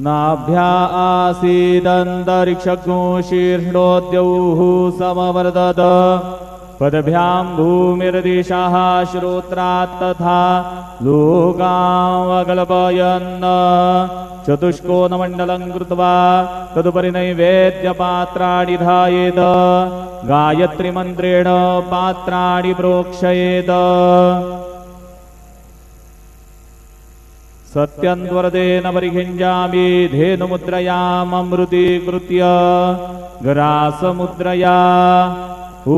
नाभ्या आसीदन्तरिक्षज्ञो शीर्ष्णोद्यौः समवर्धत पदभ्यां भूमिर्दिशः श्रोत्रात् तथा लोकावकल्पयन् चतुष्कोणमण्डलं कृत्वा तदुपरि नैवेद्यपात्राणि धायेत गायत्रीमन्त्रेण पात्राणि प्रोक्षयेत सत्यन्वरदेन परिखिञ्जामि धेनुमुद्रयाममृतीकृत्य ग्रासमुद्रया ॐ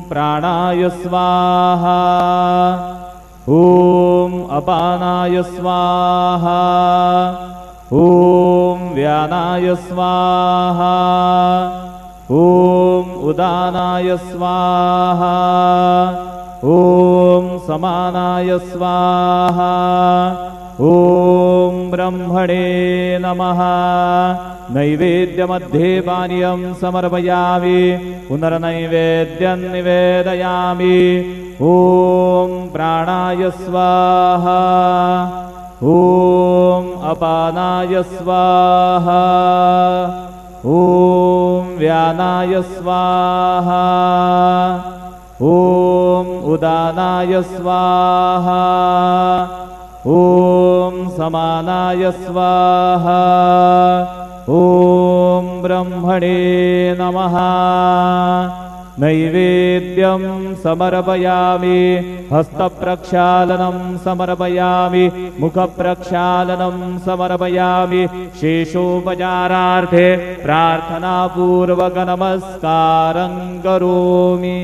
प्राणाय स्वाहा ॐ अपानाय स्वाहा ॐ व्यानाय स्वाहा ॐ उदानाय स्वाहा ॐ समानाय स्वाहा ॐ ब्रह्मणे नमः। नैवेद्यमध्ये पानीयं समर्पयामि पुनर्नैवेद्यं निवेदयामि। ॐ प्राणाय स्वाहा ॐ अपानाय स्वाहा ॐ व्यानाय स्वाहा ॐ उदानाय स्वाहा ॐ समानाय स्वाहा ॐ ब्रह्मणे नमः। नैवेद्यं समर्पयामि हस्तप्रक्षालनं समर्पयामि मुखप्रक्षालनं समर्पयामि शेषोपचारार्थे प्रार्थनापूर्वक नमस्कारं करोमि।